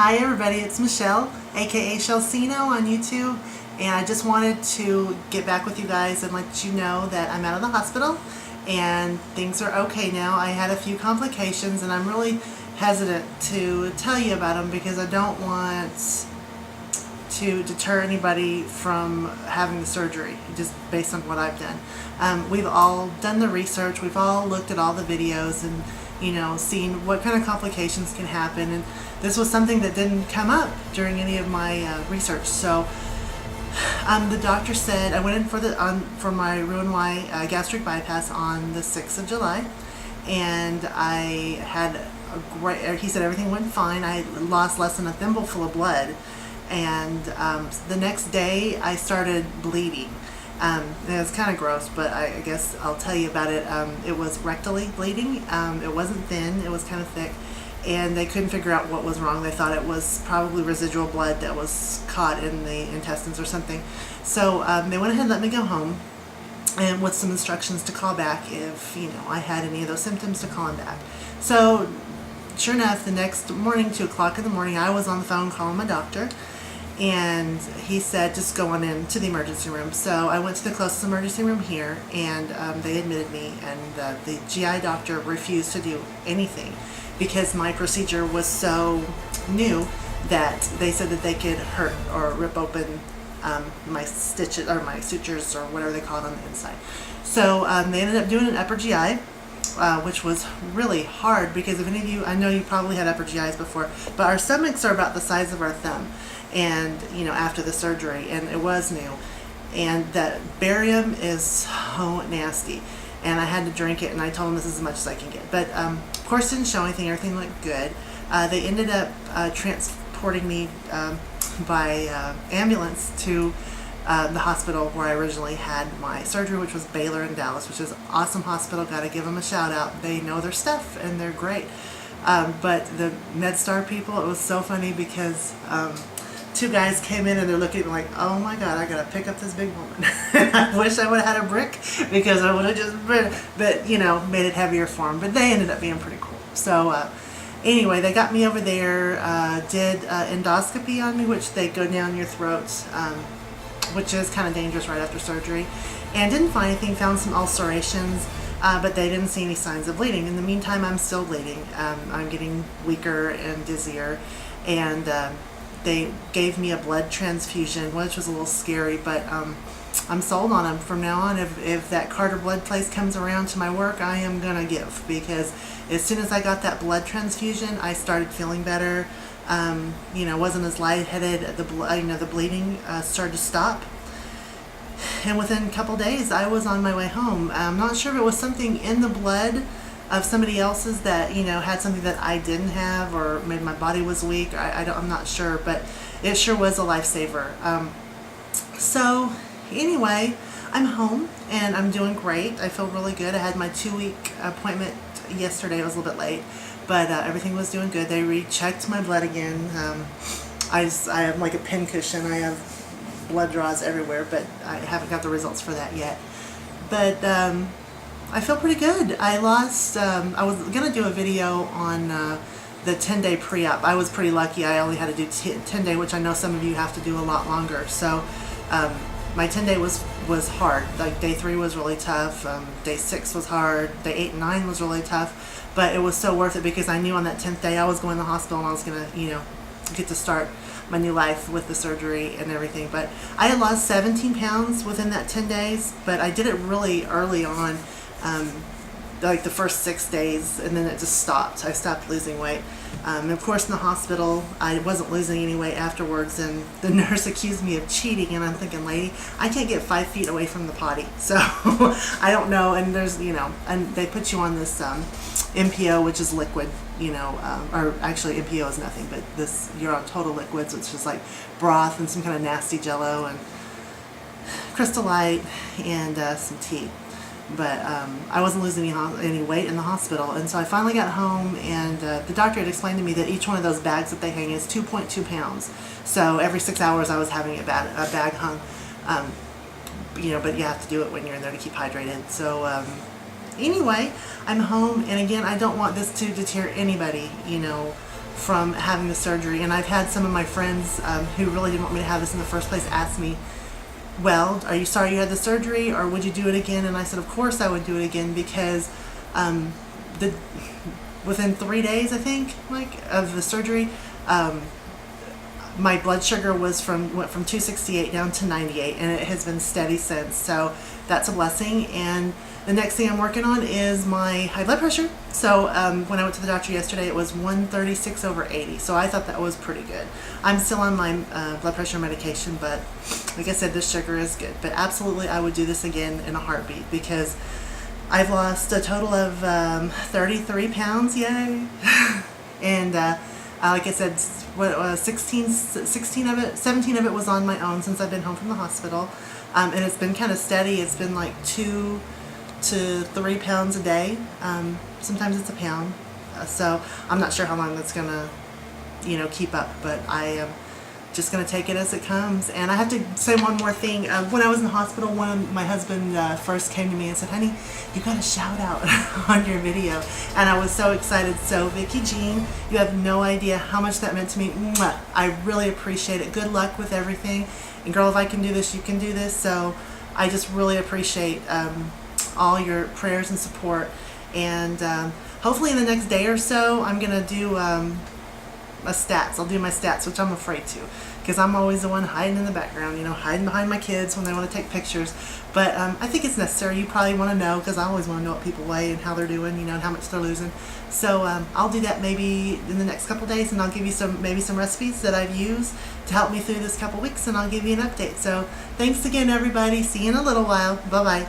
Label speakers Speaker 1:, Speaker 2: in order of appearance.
Speaker 1: Hi everybody, it's Michelle, aka Shelsino on YouTube, and I just wanted to get back with you guys and let you know that I'm out of the hospital and things are okay now. I had a few complications and I'm really hesitant to tell you about them because I don't want to deter anybody from having the surgery, just based on what I've done. We've all done the research, we've all looked at all the videos and seen what kind of complications can happen, and this was something that didn't come up during any of my research. So the doctor said I went in for my Roux-en-Y gastric bypass on the 6th of July, and I had a great, he said everything went fine. I lost less than a thimbleful of blood, and the next day I started bleeding. It was kind of gross, but I guess I'll tell you about it. It was rectally bleeding. It wasn't thin, it was kind of thick, and they couldn't figure out what was wrong. They thought it was probably residual blood that was caught in the intestines or something. So they went ahead and let me go home, and with some instructions to call back if I had any of those symptoms, to call him back. So sure enough, the next morning, 2 o'clock in the morning, I was on the phone calling my doctor, and he said just go on in to the emergency room. So I went to the closest emergency room here, and they admitted me, and the GI doctor refused to do anything because my procedure was so new that they said that they could hurt or rip open my stitches or my sutures or whatever they call it on the inside. So they ended up doing an upper GI, which was really hard because if any of you, I know you probably had upper GIs before, but our stomachs are about the size of our thumb, and after the surgery, and it was new, and that barium is so nasty, and I had to drink it, and I told them this is as much as I can get, but of course didn't show anything. Everything looked good. They ended up transporting me by ambulance to the hospital where I originally had my surgery, which was Baylor in Dallas, which is an awesome hospital. Got to give them a shout out. They know their stuff and they're great. But the MedStar people, it was so funny because 2 guys came in and they're looking at me like, oh my God, I gotta pick up this big woman. I wish I would have had a brick because I would have just, but made it heavier for them. But they ended up being pretty cool. So anyway, they got me over there, did endoscopy on me, which they go down your throat, which is kind of dangerous right after surgery, and didn't find anything. Found some ulcerations, but they didn't see any signs of bleeding. In the meantime, I'm still bleeding. I'm getting weaker and dizzier, and they gave me a blood transfusion, which was a little scary, but I'm sold on them from now on. If that Carter blood place comes around to my work, I am gonna give, because as soon as I got that blood transfusion, I started feeling better. Wasn't as lightheaded. The bleeding started to stop, and within a couple days, I was on my way home. I'm not sure if it was something in the blood of somebody else's that had something that I didn't have, or maybe my body was weak. I'm not sure, but it sure was a lifesaver. So anyway, I'm home and I'm doing great. I feel really good. I had my 2-week appointment yesterday. It was a little bit late, but everything was doing good. They rechecked my blood again. I have like a pincushion. I have blood draws everywhere, but I haven't got the results for that yet. But I feel pretty good. I lost, I was going to do a video on the 10-day pre-op. I was pretty lucky. I only had to do 10-day, which I know some of you have to do a lot longer. So my 10-day was hard. Like day 3 was really tough. Day 6 was hard. Day 8 and 9 was really tough. But it was so worth it because I knew on that 10th day I was going to the hospital and I was going to, get to start my new life with the surgery and everything. But I had lost 17 pounds within that 10 days, but I did it really early on. Like the first 6 days, and then it just stopped. I stopped losing weight. And of course in the hospital I wasn't losing any weight afterwards, and the nurse accused me of cheating, and I'm thinking, lady, I can't get 5 feet away from the potty, so I don't know. And there's and they put you on this MPO, which is liquid, or actually MPO is nothing, but this, you're on total liquids, which is like broth and some kind of nasty jello and Crystal Light and some tea. But I wasn't losing any weight in the hospital, and so I finally got home, and the doctor had explained to me that each one of those bags that they hang is 2.2 pounds. So every 6 hours I was having a bag hung. But you have to do it when you're in there to keep hydrated. So anyway, I'm home, and again, I don't want this to deter anybody, from having the surgery. And I've had some of my friends who really didn't want me to have this in the first place ask me, well, are you sorry you had the surgery, or would you do it again? And I said, of course I would do it again, because within 3 days, I think, like, of the surgery, my blood sugar went from 268 down to 98, and it has been steady since. So that's a blessing. And the next thing I'm working on is my high blood pressure. So when I went to the doctor yesterday, it was 136/80. So I thought that was pretty good. I'm still on my blood pressure medication, but like I said, this sugar is good. But absolutely, I would do this again in a heartbeat, because I've lost a total of 33 pounds, yay! And like I said, 17 of it was on my own since I've been home from the hospital. And it's been kind of steady. It's been like 2 to 3 pounds a day. Sometimes it's a pound. So I'm not sure how long that's gonna, keep up, but I am just gonna take it as it comes. And I have to say one more thing. When I was in the hospital, my husband first came to me and said, honey, you got a shout out on your video. And I was so excited. So Vicki Jean, you have no idea how much that meant to me. Mwah. I really appreciate it. Good luck with everything. And girl, if I can do this, you can do this. So I just really appreciate all your prayers and support. And hopefully in the next day or so, I'm gonna do my stats. I'll do my stats, which I'm afraid to, because I'm always the one hiding in the background, hiding behind my kids when they want to take pictures. But I think it's necessary. You probably want to know, because I always want to know what people weigh and how they're doing, and how much they're losing. So I'll do that maybe in the next couple days, and I'll give you maybe some recipes that I've used to help me through this couple weeks, and I'll give you an update. So thanks again, everybody. See you in a little while. Bye-bye.